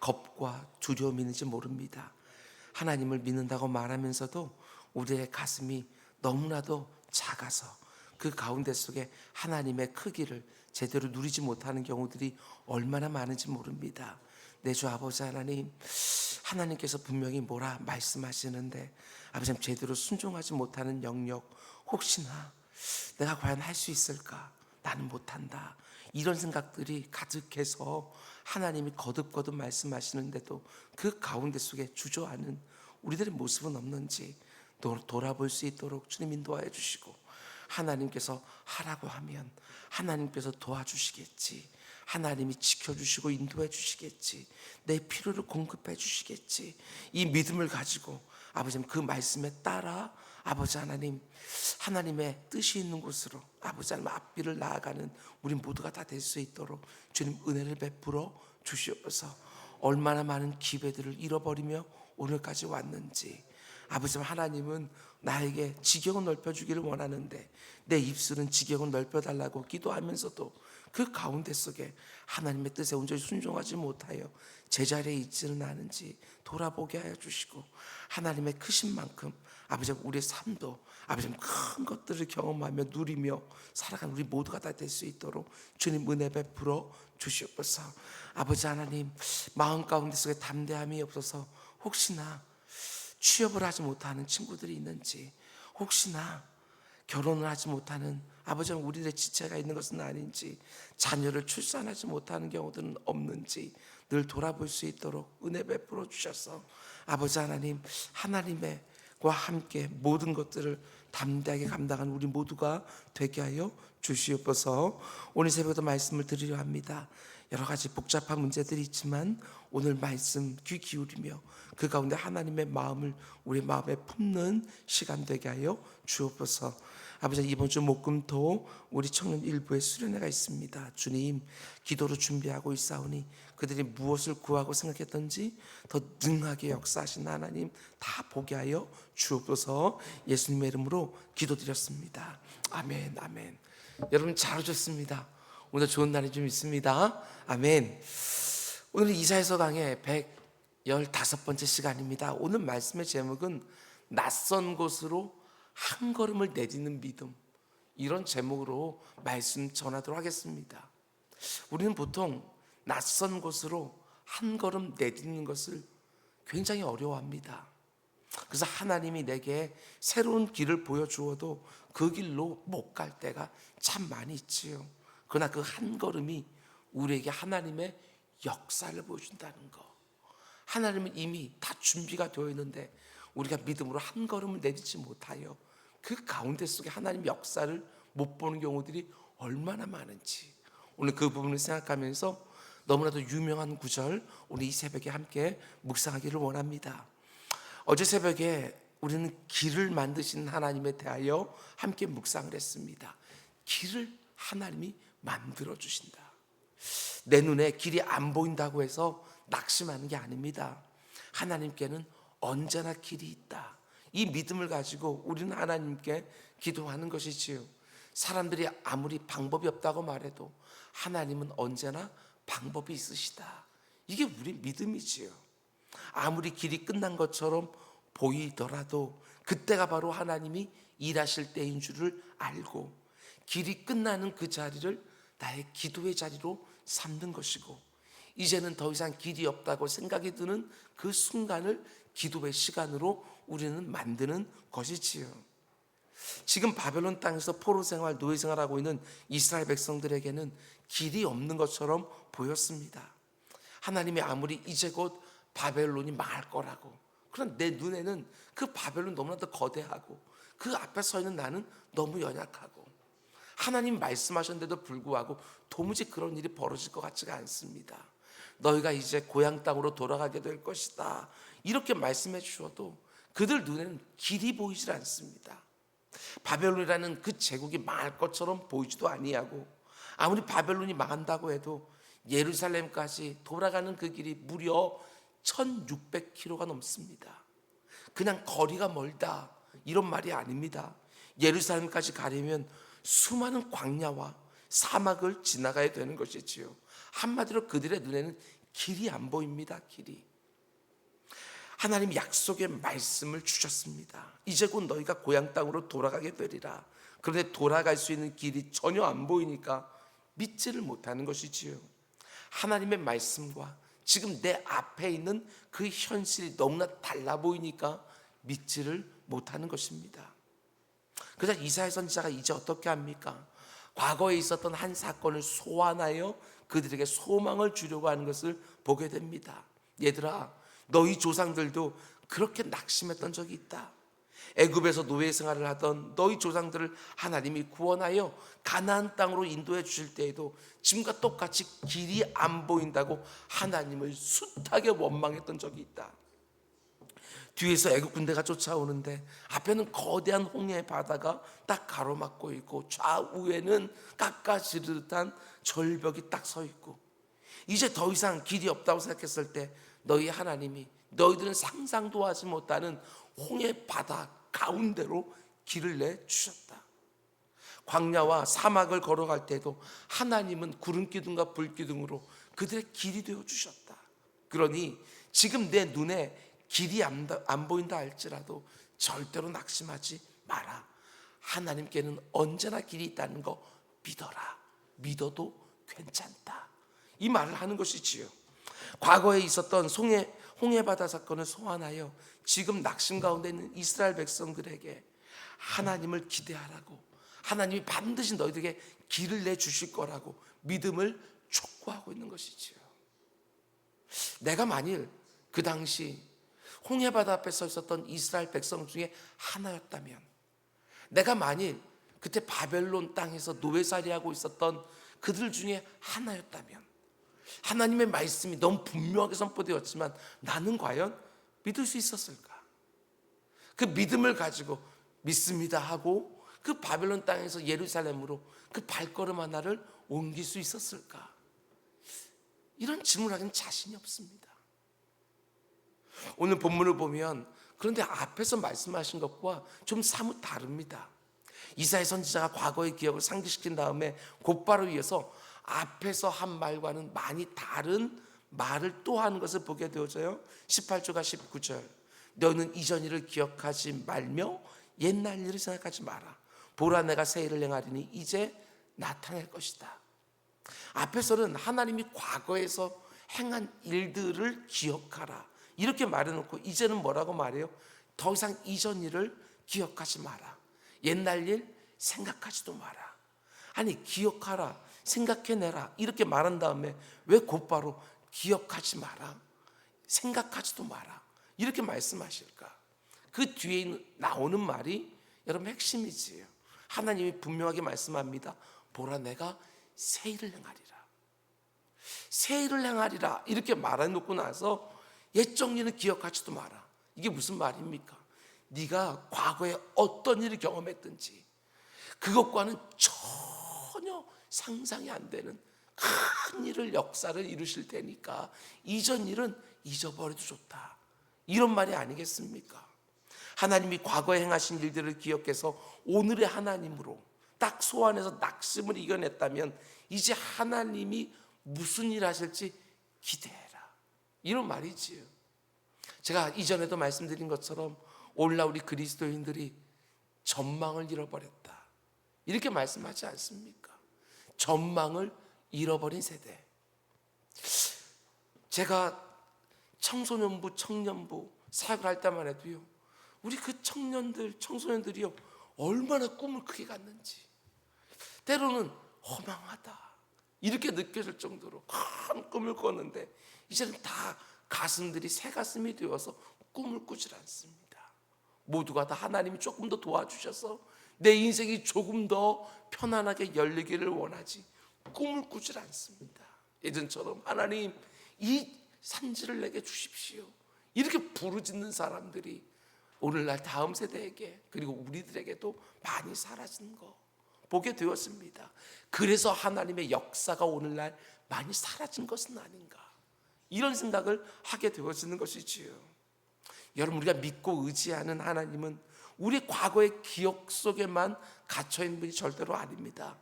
겁과 두려움이 있는지 모릅니다. 하나님을 믿는다고 말하면서도 우리의 가슴이 너무나도 작아서 그 가운데 속에 하나님의 크기를 제대로 누리지 못하는 경우들이 얼마나 많은지 모릅니다. 내 주 아버지 하나님, 하나님께서 분명히 뭐라 말씀하시는데 아버지 제대로 순종하지 못하는 영역, 혹시나 내가 과연 할 수 있을까? 나는 못한다. 이런 생각들이 가득해서 하나님이 거듭거듭 말씀하시는데도 그 가운데 속에 주저하는 우리들의 모습은 없는지 돌아볼 수 있도록 주님 인도하여 주시고, 하나님께서 하라고 하면 하나님께서 도와주시겠지, 하나님이 지켜주시고 인도해 주시겠지, 내 필요를 공급해 주시겠지, 이 믿음을 가지고 아버지 그 말씀에 따라 아버지 하나님, 하나님의 뜻이 있는 곳으로 아버지 하나님 앞길을 나아가는 우리 모두가 다 될 수 있도록 주님 은혜를 베풀어 주시옵소서. 얼마나 많은 기회들을 잃어버리며 오늘까지 왔는지 아버지 하나님은 나에게 지경을 넓혀주기를 원하는데 내 입술은 지경을 넓혀달라고 기도하면서도 그 가운데 속에 하나님의 뜻에 온전히 순종하지 못하여 제자리에 있지는 않은지 돌아보게 하여 주시고, 하나님의 크신 만큼 아버지 우리의 삶도 아버지 큰 것들을 경험하며 누리며 살아가는 우리 모두가 다 될 수 있도록 주님 은혜 베풀어 주시옵소서. 아버지 하나님, 마음 가운데 속에 담대함이 없어서 혹시나 취업을 하지 못하는 친구들이 있는지, 혹시나 결혼을 하지 못하는 아버지 우리의 지체가 있는 것은 아닌지, 자녀를 출산하지 못하는 경우들은 없는지 늘 돌아볼 수 있도록 은혜 베풀어 주셔서 아버지 하나님, 하나님과 함께 모든 것들을 담대하게 감당하는 우리 모두가 되게 하여 주시옵소서. 오늘 새벽에도 말씀을 드리려 합니다. 여러 가지 복잡한 문제들이 있지만 오늘 말씀 귀 기울이며 그 가운데 하나님의 마음을 우리 마음에 품는 시간 되게 하여 주옵소서. 아버지, 이번 주 목금토 우리 청년 일부에 수련회가 있습니다. 주님, 기도로 준비하고 있사오니 그들이 무엇을 구하고 생각했던지 더 능하게 역사하신 하나님 다 보게 하여 주옵소서. 예수님의 이름으로 기도드렸습니다. 아멘, 아멘. 여러분 잘 오셨습니다. 오늘 좋은 날이 좀 있습니다. 아멘. 오늘 이사야서 강의 115번째 시간입니다. 오늘 말씀의 제목은 낯선 곳으로 한 걸음을 내딛는 믿음, 이런 제목으로 말씀 전하도록 하겠습니다. 우리는 보통 낯선 곳으로 한 걸음 내딛는 것을 굉장히 어려워합니다. 그래서 하나님이 내게 새로운 길을 보여주어도 그 길로 못 갈 때가 참 많이 있지요. 그러나 그 한 걸음이 우리에게 하나님의 역사를 보여준다는 거, 하나님은 이미 다 준비가 되어 있는데 우리가 믿음으로 한 걸음을 내딛지 못하여 그 가운데 속에 하나님의 역사를 못 보는 경우들이 얼마나 많은지, 오늘 그 부분을 생각하면서 너무나도 유명한 구절 오늘 이 새벽에 함께 묵상하기를 원합니다. 어제 새벽에 우리는 길을 만드신 하나님에 대하여 함께 묵상을 했습니다. 길을 하나님이 만들어 주신다. 내 눈에 길이 안 보인다고 해서 낙심하는 게 아닙니다. 하나님께는 언제나 길이 있다. 이 믿음을 가지고 우리는 하나님께 기도하는 것이지요. 사람들이 아무리 방법이 없다고 말해도 하나님은 언제나 방법이 있으시다. 이게 우리 믿음이지요. 아무리 길이 끝난 것처럼 보이더라도 그때가 바로 하나님이 일하실 때인 줄을 알고 길이 끝나는 그 자리를 나의 기도의 자리로 삼는 것이고, 이제는 더 이상 길이 없다고 생각이 드는 그 순간을 기도의 시간으로 우리는 만드는 것이지요. 지금 바벨론 땅에서 포로 생활, 노예 생활하고 있는 이스라엘 백성들에게는 길이 없는 것처럼 보였습니다. 하나님이 아무리 이제 곧 바벨론이 망할 거라고, 그런 내 눈에는 그 바벨론 너무나도 거대하고 그 앞에 서 있는 나는 너무 연약하고, 하나님 말씀하셨는데도 불구하고 도무지 그런 일이 벌어질 것 같지가 않습니다. 너희가 이제 고향 땅으로 돌아가게 될 것이다, 이렇게 말씀해 주셔도 그들 눈에는 길이 보이질 않습니다. 바벨론이라는 그 제국이 망할 것처럼 보이지도 아니하고, 아무리 바벨론이 망한다고 해도 예루살렘까지 돌아가는 그 길이 무려 1600km가 넘습니다. 그냥 거리가 멀다 이런 말이 아닙니다. 예루살렘까지 가려면 수많은 광야와 사막을 지나가야 되는 것이지요. 한마디로 그들의 눈에는 길이 안 보입니다. 길이. 하나님 약속의 말씀을 주셨습니다. 이제 곧 너희가 고향 땅으로 돌아가게 되리라. 그런데 돌아갈 수 있는 길이 전혀 안 보이니까 믿지를 못하는 것이지요. 하나님의 말씀과 지금 내 앞에 있는 그 현실이 너무나 달라 보이니까 믿지를 못하는 것입니다. 그래서 이사야 선지자가 이제 어떻게 합니까? 과거에 있었던 한 사건을 소환하여 그들에게 소망을 주려고 하는 것을 보게 됩니다. 얘들아, 너희 조상들도 그렇게 낙심했던 적이 있다. 애굽에서 노예 생활을 하던 너희 조상들을 하나님이 구원하여 가나안 땅으로 인도해 주실 때에도 지금과 똑같이 길이 안 보인다고 하나님을 숱하게 원망했던 적이 있다. 뒤에서 애굽 군대가 쫓아오는데 앞에는 거대한 홍해 바다가 딱 가로막고 있고 좌우에는 깎아지르듯한 절벽이 딱 서 있고 이제 더 이상 길이 없다고 생각했을 때 너희 하나님이 너희들은 상상도 하지 못하는 홍해 바다 가운데로 길을 내주셨다. 광야와 사막을 걸어갈 때도 하나님은 구름 기둥과 불 기둥으로 그들의 길이 되어 주셨다. 그러니 지금 내 눈에 길이 안 보인다 할지라도 절대로 낙심하지 마라. 하나님께는 언제나 길이 있다는 거 믿어라. 믿어도 괜찮다. 이 말을 하는 것이지요. 과거에 있었던 홍해바다 사건을 소환하여 지금 낙심 가운데 있는 이스라엘 백성들에게 하나님을 기대하라고, 하나님이 반드시 너희들에게 길을 내주실 거라고 믿음을 촉구하고 있는 것이지요. 내가 만일 그 당시 홍해바다 앞에 서 있었던 이스라엘 백성 중에 하나였다면, 내가 만일 그때 바벨론 땅에서 노예살이하고 있었던 그들 중에 하나였다면, 하나님의 말씀이 너무 분명하게 선포되었지만 나는 과연 믿을 수 있었을까? 그 믿음을 가지고 믿습니다 하고 그 바벨론 땅에서 예루살렘으로 그 발걸음 하나를 옮길 수 있었을까? 이런 질문하기는 자신이 없습니다. 오늘 본문을 보면 그런데 앞에서 말씀하신 것과 좀 사뭇 다릅니다. 이사야 선지자가 과거의 기억을 상기시킨 다음에 곧바로 이어서 앞에서 한 말과는 많이 다른 말을 또 하는 것을 보게 되어져요. 18절과 19절. 너는 이전 일을 기억하지 말며 옛날 일을 생각하지 마라. 보라, 내가 새 일을 행하리니 이제 나타날 것이다. 앞에서는 하나님이 과거에서 행한 일들을 기억하라 이렇게 말해놓고 이제는 뭐라고 말해요? 더 이상 이전 일을 기억하지 마라. 옛날 일 생각하지도 마라. 아니, 기억하라, 생각해내라 이렇게 말한 다음에 왜 곧바로 기억하지 마라, 생각하지도 마라 이렇게 말씀하실까? 그 뒤에 나오는 말이 여러분 핵심이지요. 하나님이 분명하게 말씀합니다. 보라, 내가 새 일을 행하리라. 새 일을 행하리라 이렇게 말해놓고 나서 옛 정리는 기억하지도 마라. 이게 무슨 말입니까? 네가 과거에 어떤 일을 경험했든지 그것과는 전혀 상상이 안 되는 큰 일을, 역사를 이루실 테니까 이전 일은 잊어버려도 좋다. 이런 말이 아니겠습니까? 하나님이 과거에 행하신 일들을 기억해서 오늘의 하나님으로 딱 소환해서 낙심을 이겨냈다면 이제 하나님이 무슨 일 하실지 기대해라. 이런 말이지요. 제가 이전에도 말씀드린 것처럼 오늘날 우리 그리스도인들이 전망을 잃어버렸다 이렇게 말씀하지 않습니까? 전망을 잃어버린 세대. 제가 청소년부, 청년부 사역을 할 때만 해도요, 우리 그 청년들, 청소년들이요 얼마나 꿈을 크게 갖는지, 때로는 허망하다 이렇게 느껴질 정도로 큰 꿈을 꿨는데 이제는 다 가슴들이 새 가슴이 되어서 꿈을 꾸질 않습니다. 모두가 다 하나님이 조금 더 도와주셔서 내 인생이 조금 더 편안하게 열리기를 원하지 꿈을 꾸질 않습니다. 예전처럼 하나님 이 산지를 내게 주십시오 이렇게 부르짖는 사람들이 오늘날 다음 세대에게 그리고 우리들에게도 많이 사라진 거 보게 되었습니다. 그래서 하나님의 역사가 오늘날 많이 사라진 것은 아닌가 이런 생각을 하게 되어지는 것이지요. 여러분, 우리가 믿고 의지하는 하나님은 우리 과거의 기억 속에만 갇혀있는 분이 절대로 아닙니다.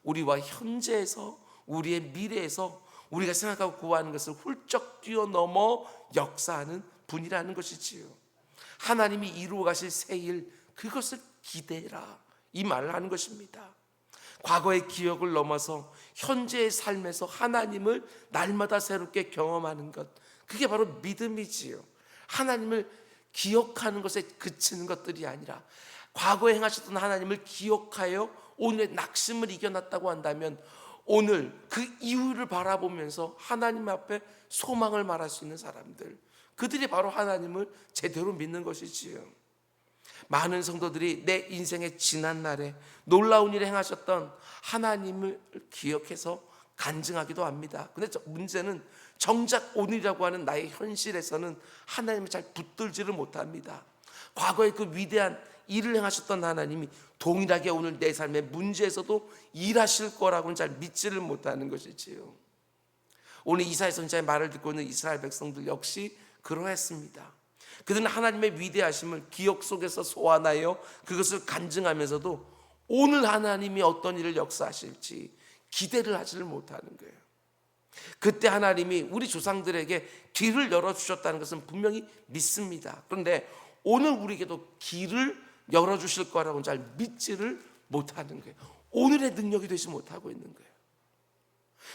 우리와 현재에서, 우리의 미래에서, 우리가 생각하고 구하는 것을 훌쩍 뛰어넘어 역사하는 분이라는 것이지요. 하나님이 이루어 가실 새 일, 그것을 기대라, 이 말을 하는 것입니다. 과거의 기억을 넘어서 현재의 삶에서 하나님을 날마다 새롭게 경험하는 것, 그게 바로 믿음이지요. 하나님을 기억하는 것에 그치는 것들이 아니라 과거에 행하셨던 하나님을 기억하여 오늘의 낙심을 이겨놨다고 한다면 오늘 그 이후를 바라보면서 하나님 앞에 소망을 말할 수 있는 사람들, 그들이 바로 하나님을 제대로 믿는 것이지요. 많은 성도들이 내 인생의 지난 날에 놀라운 일을 행하셨던 하나님을 기억해서 간증하기도 합니다. 근데 문제는 정작 오늘이라고 하는 나의 현실에서는 하나님을 잘 붙들지를 못합니다. 과거에 그 위대한 일을 행하셨던 하나님이 동일하게 오늘 내 삶의 문제에서도 일하실 거라고는 잘 믿지를 못하는 것이지요. 오늘 이사야 선지자의 말을 듣고 있는 이스라엘 백성들 역시 그러했습니다. 그들은 하나님의 위대하심을 기억 속에서 소환하여 그것을 간증하면서도 오늘 하나님이 어떤 일을 역사하실지 기대를 하지를 못하는 거예요. 그때 하나님이 우리 조상들에게 길을 열어주셨다는 것은 분명히 믿습니다. 그런데 오늘 우리에게도 길을 열어주실 거라고는 잘 믿지를 못하는 거예요. 오늘의 능력이 되지 못하고 있는 거예요.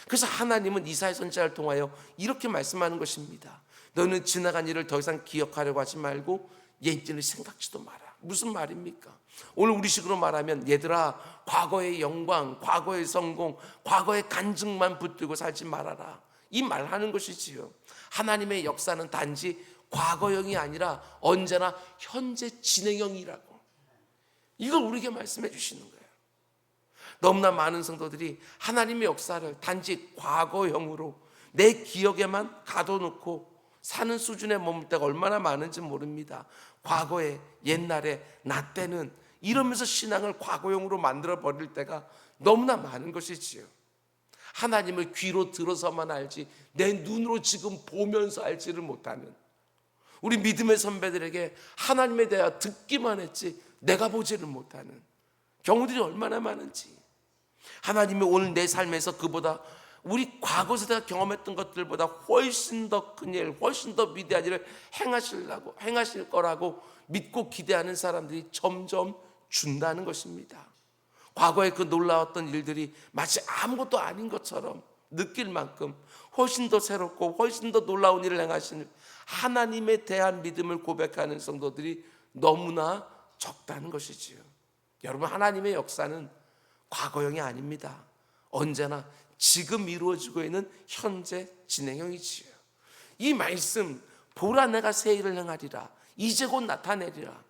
그래서 하나님은 이사야 선지자를 통하여 이렇게 말씀하는 것입니다. 너는 지나간 일을 더 이상 기억하려고 하지 말고 옛 일을 생각지도 마라. 무슨 말입니까? 오늘 우리식으로 말하면 얘들아, 과거의 영광, 과거의 성공, 과거의 간증만 붙들고 살지 말아라, 이 말하는 것이지요. 하나님의 역사는 단지 과거형이 아니라 언제나 현재 진행형이라고, 이걸 우리에게 말씀해 주시는 거예요. 너무나 많은 성도들이 하나님의 역사를 단지 과거형으로 내 기억에만 가둬놓고 사는 수준에 머물 때가 얼마나 많은지 모릅니다. 과거에, 옛날에, 나 때는, 이러면서 신앙을 과거형으로 만들어 버릴 때가 너무나 많은 것이지요. 하나님을 귀로 들어서만 알지 내 눈으로 지금 보면서 알지를 못하는 우리 믿음의 선배들에게 하나님에 대하여 듣기만 했지 내가 보지를 못하는 경우들이 얼마나 많은지, 하나님이 오늘 내 삶에서 그보다 우리 과거에서 내가 경험했던 것들보다 훨씬 더 큰 일, 훨씬 더 위대한 일을 행하실 거라고 믿고 기대하는 사람들이 점점 준다는 것입니다. 과거에 그 놀라웠던 일들이 마치 아무것도 아닌 것처럼 느낄 만큼 훨씬 더 새롭고 훨씬 더 놀라운 일을 행하시는 하나님에 대한 믿음을 고백하는 성도들이 너무나 적다는 것이지요. 여러분, 하나님의 역사는 과거형이 아닙니다. 언제나 지금 이루어지고 있는 현재 진행형이지요. 이 말씀, 보라 내가 새 일을 행하리라, 이제 곧 나타내리라,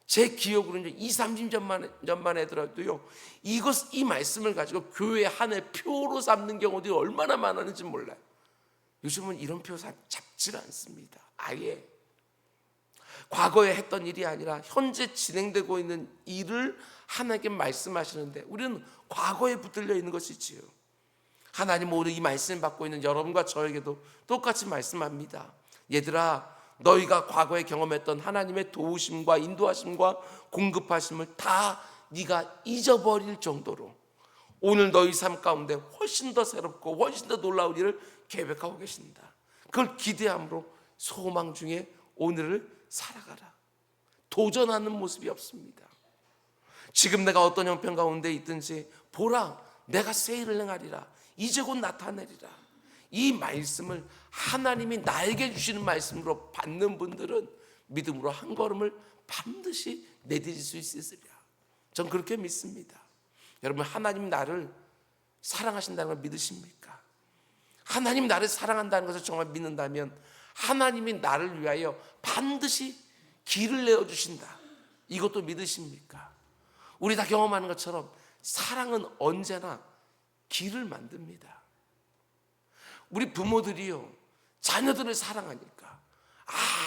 제 기억으로는 20-30년만 하더라도요, 이 말씀을 가지고 교회 한 해 표로 삼는 경우들이 얼마나 많았는지 몰라요. 요즘은 이런 표 잡질 않습니다. 아예 과거에 했던 일이 아니라 현재 진행되고 있는 일을 하나님께 말씀하시는데 우리는 과거에 붙들려 있는 것이지요. 하나님 오늘 이 말씀을 받고 있는 여러분과 저에게도 똑같이 말씀합니다. 얘들아, 너희가 과거에 경험했던 하나님의 도우심과 인도하심과 공급하심을 다 네가 잊어버릴 정도로 오늘 너희 삶 가운데 훨씬 더 새롭고 훨씬 더 놀라운 일을 계획하고 계신다. 그걸 기대함으로 소망 중에 오늘을 살아가라. 도전하는 모습이 없습니다. 지금 내가 어떤 형편 가운데 있든지 보라, 내가 새 일을 행하리라, 이제 곧 나타내리라, 이 말씀을 하나님이 나에게 주시는 말씀으로 받는 분들은 믿음으로 한 걸음을 반드시 내디딜 수 있으리라. 전 그렇게 믿습니다. 여러분, 하나님 나를 사랑하신다는 걸 믿으십니까? 하나님 나를 사랑한다는 것을 정말 믿는다면 하나님이 나를 위하여 반드시 길을 내어주신다, 이것도 믿으십니까? 우리 다 경험하는 것처럼 사랑은 언제나 길을 만듭니다. 우리 부모들이요, 자녀들을 사랑하니까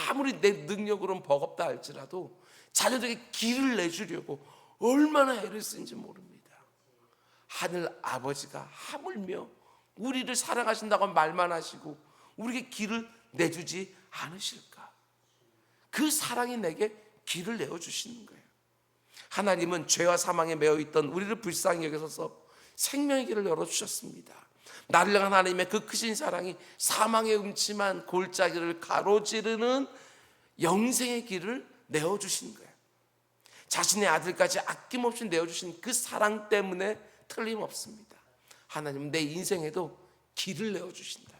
아무리 내 능력으로는 버겁다 할지라도 자녀들에게 길을 내주려고 얼마나 애를 쓰는지 모릅니다. 하늘 아버지가 하물며 우리를 사랑하신다고 말만 하시고 우리에게 길을 내주지 않으실까? 그 사랑이 내게 길을 내어주시는 거예요. 하나님은 죄와 사망에 매여 있던 우리를 불쌍히 여기셔서 생명의 길을 열어주셨습니다. 나를 향한 하나님의 그 크신 사랑이 사망의 음침한 골짜기를 가로지르는 영생의 길을 내어주신 거예요. 자신의 아들까지 아낌없이 내어주신 그 사랑 때문에 틀림없습니다. 하나님은 내 인생에도 길을 내어주신다.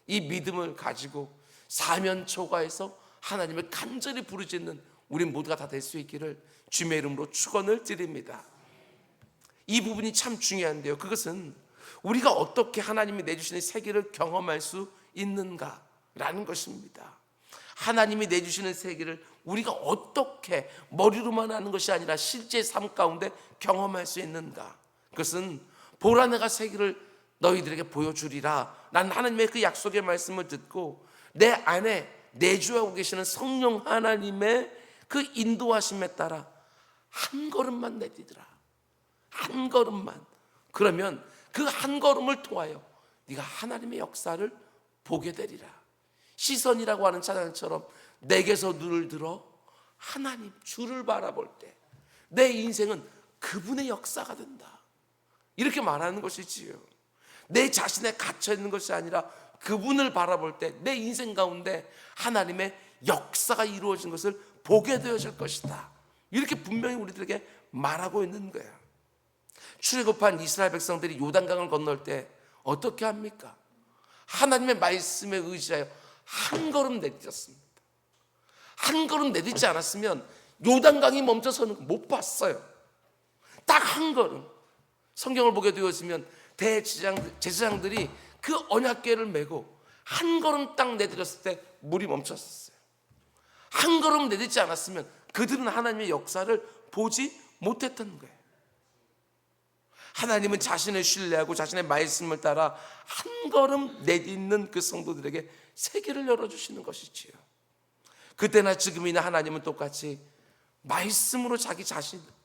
이 믿음을 가지고 사면초가에서 하나님을 간절히 부르짖는 우리 모두가 다 될 수 있기를 주님의 이름으로 축원을 드립니다. 이 부분이 참 중요한데요, 그것은 우리가 어떻게 하나님이 내주시는 세계를 경험할 수 있는가라는 것입니다. 하나님이 내주시는 세계를 우리가 어떻게 머리로만 아는 것이 아니라 실제 삶 가운데 경험할 수 있는가. 그것은 보라 내가 세계를 너희들에게 보여주리라 라는 하나님의 그 약속의 말씀을 듣고 내 안에 내주하고 계시는 성령 하나님의 그 인도하심에 따라 한 걸음만 내디더라. 한 걸음만. 그러면 그 한 걸음을 통하여 네가 하나님의 역사를 보게 되리라. 시선이라고 하는 찬양처럼 내게서 눈을 들어 하나님 주를 바라볼 때 내 인생은 그분의 역사가 된다. 이렇게 말하는 것이지요. 내 자신에 갇혀 있는 것이 아니라 그분을 바라볼 때 내 인생 가운데 하나님의 역사가 이루어진 것을 보게 되어질 것이다. 이렇게 분명히 우리들에게 말하고 있는 거예요. 출애굽한 이스라엘 백성들이 요단강을 건널 때 어떻게 합니까? 하나님의 말씀에 의지하여 한 걸음 내딛었습니다. 한 걸음 내딛지 않았으면 요단강이 멈춰서는 거 못 봤어요. 딱 한 걸음. 성경을 보게 되었으면 제사장들이 그 언약궤를 메고 한 걸음 딱 내딛었을 때 물이 멈췄어요. 한 걸음 내딛지 않았으면 그들은 하나님의 역사를 보지 못했던 거예요. 하나님은 자신을 신뢰하고 자신의 말씀을 따라 한 걸음 내딛는 그 성도들에게 세계를 열어주시는 것이지요. 그때나 지금이나 하나님은 똑같이 말씀으로 자기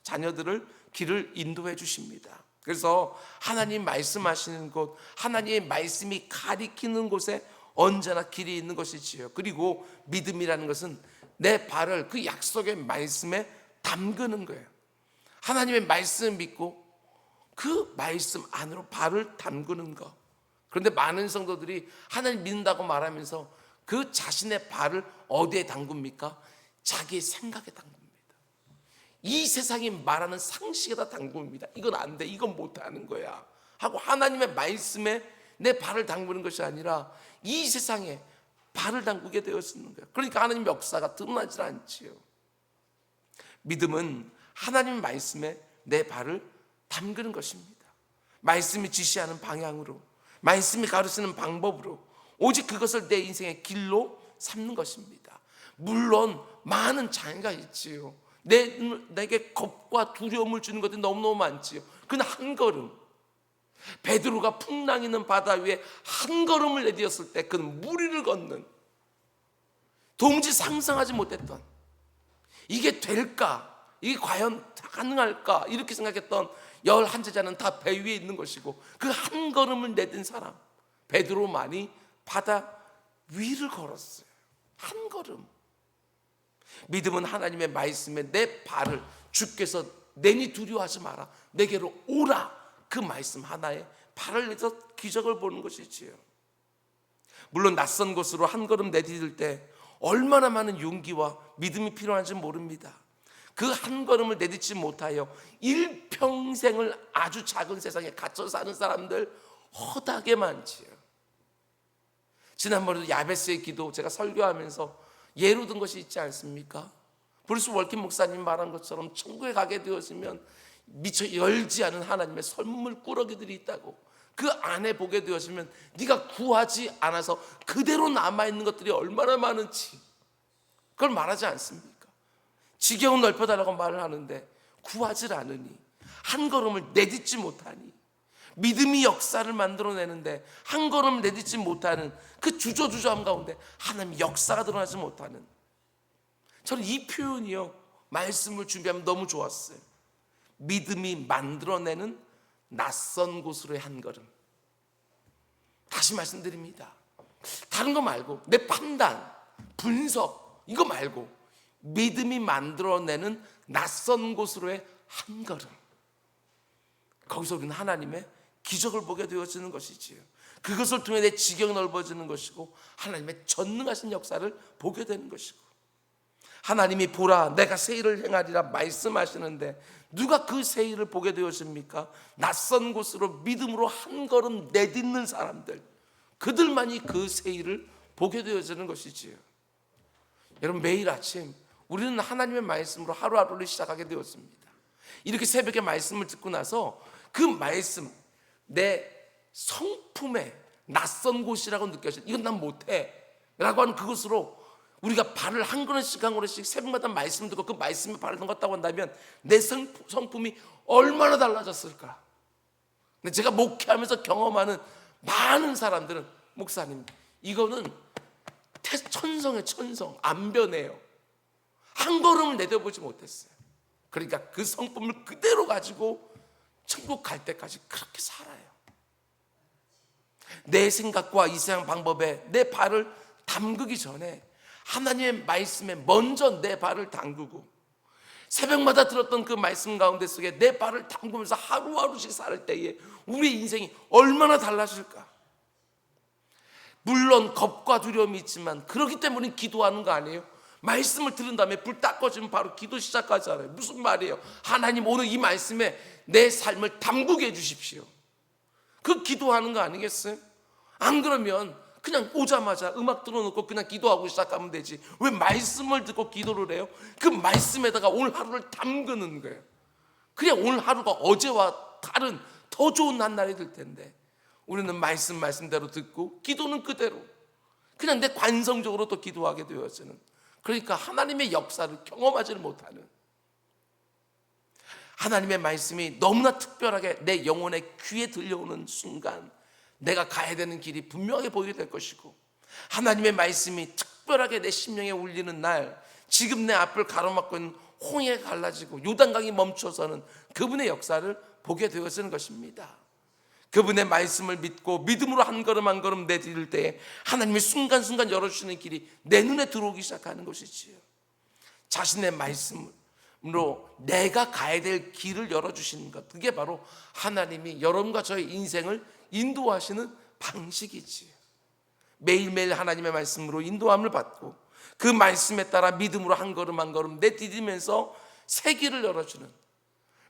자녀들을 길을 인도해 주십니다. 그래서 하나님 말씀하시는 곳, 하나님의 말씀이 가리키는 곳에 언제나 길이 있는 것이지요. 그리고 믿음이라는 것은 내 발을 그 약속의 말씀에 담그는 거예요. 하나님의 말씀을 믿고 그 말씀 안으로 발을 담그는 것. 그런데 많은 성도들이 하나님 믿는다고 말하면서 그 자신의 발을 어디에 담굽니까? 자기의 생각에 담굽니다. 이 세상이 말하는 상식에다 담굽니다. 이건 안 돼, 이건 못하는 거야 하고 하나님의 말씀에 내 발을 담그는 것이 아니라 이 세상에 발을 담그게 되었는 거예요. 그러니까 하나님의 역사가 드러나질 않지요. 믿음은 하나님의 말씀에 내 발을 담그는 것입니다. 말씀이 지시하는 방향으로, 말씀이 가르치는 방법으로 오직 그것을 내 인생의 길로 삼는 것입니다. 물론 많은 장애가 있지요. 내게 겁과 두려움을 주는 것들이 너무너무 많지요. 그러나 한 걸음, 베드로가 풍랑 있는 바다 위에 한 걸음을 내디뎠을 때 그는 무리를 걷는, 도무지 상상하지 못했던, 이게 될까? 이게 과연 가능할까? 이렇게 생각했던 11제자는 다 배 위에 있는 것이고 그 한 걸음을 내딘 사람 베드로만이 바다 위를 걸었어요. 한 걸음. 믿음은 하나님의 말씀에 내 발을 주께서 내니 두려워하지 마라, 내게로 오라, 그 말씀 하나에 발을 내서 기적을 보는 것이지요. 물론 낯선 곳으로 한 걸음 내디딜 때 얼마나 많은 용기와 믿음이 필요한지 모릅니다. 그 한 걸음을 내딛지 못하여 일평생을 아주 작은 세상에 갇혀 사는 사람들 허다하게 많지요. 지난번에도 야베스의 기도 제가 설교하면서 예로 든 것이 있지 않습니까? 브루스 월킨 목사님 말한 것처럼 천국에 가게 되었으면 미처 열지 않은 하나님의 선물 꾸러기들이 있다고, 그 안에 보게 되었으면 네가 구하지 않아서 그대로 남아있는 것들이 얼마나 많은지 그걸 말하지 않습니까? 지경은 넓혀달라고 말을 하는데 구하질 않으니, 한 걸음을 내딛지 못하니, 믿음이 역사를 만들어내는데 한 걸음 내딛지 못하는 그 주저주저함 가운데 하나님의 역사가 드러나지 못하는, 저는 이 표현이요, 말씀을 준비하면 너무 좋았어요. 믿음이 만들어내는 낯선 곳으로의 한 걸음. 다시 말씀드립니다. 다른 거 말고, 내 판단, 분석 이거 말고 믿음이 만들어내는 낯선 곳으로의 한 걸음. 거기서 우리는 하나님의 기적을 보게 되어지는 것이지요. 그것을 통해 내 지경이 넓어지는 것이고 하나님의 전능하신 역사를 보게 되는 것이고, 하나님이 보라 내가 새 일을 행하리라 말씀하시는데 누가 그 새 일을 보게 되었습니까? 낯선 곳으로 믿음으로 한 걸음 내딛는 사람들, 그들만이 그 새 일을 보게 되어지는 것이지요. 여러분, 매일 아침 우리는 하나님의 말씀으로 하루하루를 시작하게 되었습니다. 이렇게 새벽에 말씀을 듣고 나서 그 말씀, 내 성품에 낯선 곳이라고 느껴져, 이건 난 못해 라고 하는 그것으로 우리가 발을 한 걸음씩 한 걸음씩 새벽마다 말씀 듣고 그 말씀에 발을 담갔다고 한다면 내 성품이 얼마나 달라졌을까. 근데 제가 목회하면서 경험하는 많은 사람들은, 목사님 이거는 천성의 천성, 안 변해요. 한 걸음을 내뎌보지 못했어요. 그러니까 그 성품을 그대로 가지고 천국 갈 때까지 그렇게 살아요. 내 생각과 이 세상 방법에 내 발을 담그기 전에 하나님의 말씀에 먼저 내 발을 담그고, 새벽마다 들었던 그 말씀 가운데 속에 내 발을 담그면서 하루하루씩 살 때에 우리의 인생이 얼마나 달라질까. 물론 겁과 두려움이 있지만 그렇기 때문에 기도하는 거 아니에요? 말씀을 들은 다음에 불 딱 꺼지면 바로 기도 시작하잖아요. 무슨 말이에요? 하나님 오늘 이 말씀에 내 삶을 담그게 해주십시오. 그 기도하는 거 아니겠어요? 안 그러면 그냥 오자마자 음악 틀어놓고 그냥 기도하고 시작하면 되지. 왜 말씀을 듣고 기도를 해요? 그 말씀에다가 오늘 하루를 담그는 거예요. 그래야 오늘 하루가 어제와 다른 더 좋은 한날이 될 텐데, 우리는 말씀대로 듣고 기도는 그대로 그냥 내 관성적으로 또 기도하게 되어지는, 그러니까 하나님의 역사를 경험하지를 못하는, 하나님의 말씀이 너무나 특별하게 내 영혼의 귀에 들려오는 순간 내가 가야 되는 길이 분명하게 보이게 될 것이고, 하나님의 말씀이 특별하게 내 심령에 울리는 날, 지금 내 앞을 가로막고 있는 홍해가 갈라지고 요단강이 멈춰서는 그분의 역사를 보게 되어지는 것입니다. 그분의 말씀을 믿고 믿음으로 한 걸음 한 걸음 내디딜 때에 하나님이 순간순간 열어주시는 길이 내 눈에 들어오기 시작하는 것이지요. 자신의 말씀으로 내가 가야 될 길을 열어주시는 것, 그게 바로 하나님이 여러분과 저의 인생을 인도하시는 방식이지요. 매일매일 하나님의 말씀으로 인도함을 받고 그 말씀에 따라 믿음으로 한 걸음 한 걸음 내디디면서 새 길을 열어주는,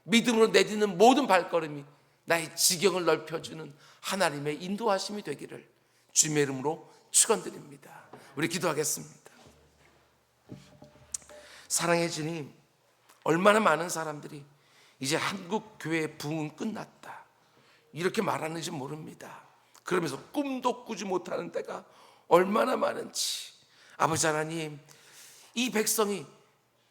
믿음으로 내딛는 모든 발걸음이 나의 지경을 넓혀주는 하나님의 인도하심이 되기를 주님의 이름으로 축원드립니다. 우리 기도하겠습니다. 사랑의 주님, 얼마나 많은 사람들이 이제 한국 교회의 부흥은 끝났다 이렇게 말하는지 모릅니다. 그러면서 꿈도 꾸지 못하는 때가 얼마나 많은지. 아버지 하나님, 이 백성이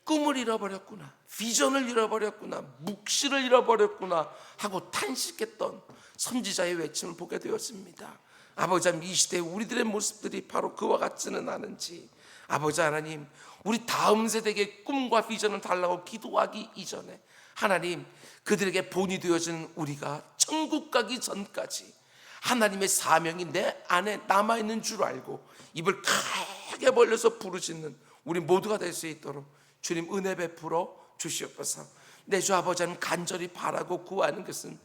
꿈을 잃어버렸구나, 비전을 잃어버렸구나, 묵시를 잃어버렸구나 하고 탄식했던 선지자의 외침을 보게 되었습니다. 아버지 하나님, 이 시대에 우리들의 모습들이 바로 그와 같지는 않은지, 아버지 하나님, 우리 다음 세대에게 꿈과 비전을 달라고 기도하기 이전에 하나님, 그들에게 본이 되어지는 우리가 천국 가기 전까지 하나님의 사명이 내 안에 남아있는 줄 알고 입을 크게 벌려서 부르짖는 우리 모두가 될 수 있도록 주님 은혜 베풀어 주시옵소서. 내 주 아버지 하나님, 간절히 바라고 구하는 것은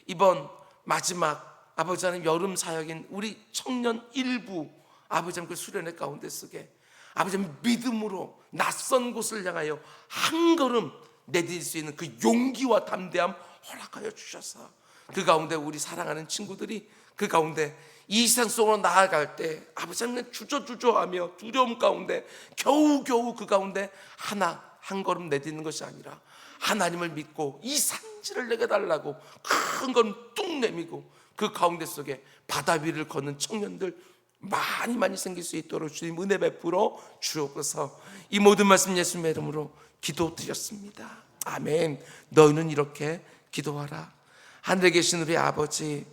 이번 마지막 아버지 하나님 여름 사역인 우리 청년 일부 아버지 하나님 그 수련회 가운데 속에 아버지 하나님 믿음으로 낯선 곳을 향하여 한 걸음 내딜 수 있는 그 용기와 담대함 허락하여 주셔서 그 가운데 우리 사랑하는 친구들이 그 가운데 이 세상 속으로 나아갈 때 아버지 하나님 주저주저하며 두려움 가운데 겨우겨우 그 가운데 한 걸음 내딛는 것이 아니라 하나님을 믿고 이 산지를 내게 달라고 큰 걸음 뚝 내미고 그 가운데 속에 바다 위를 걷는 청년들 많이 생길 수 있도록 주님 은혜 베풀어 주옵소서. 이 모든 말씀 예수님의 이름으로 기도드렸습니다. 아멘. 너희는 이렇게 기도하라. 하늘에 계신 우리 아버지,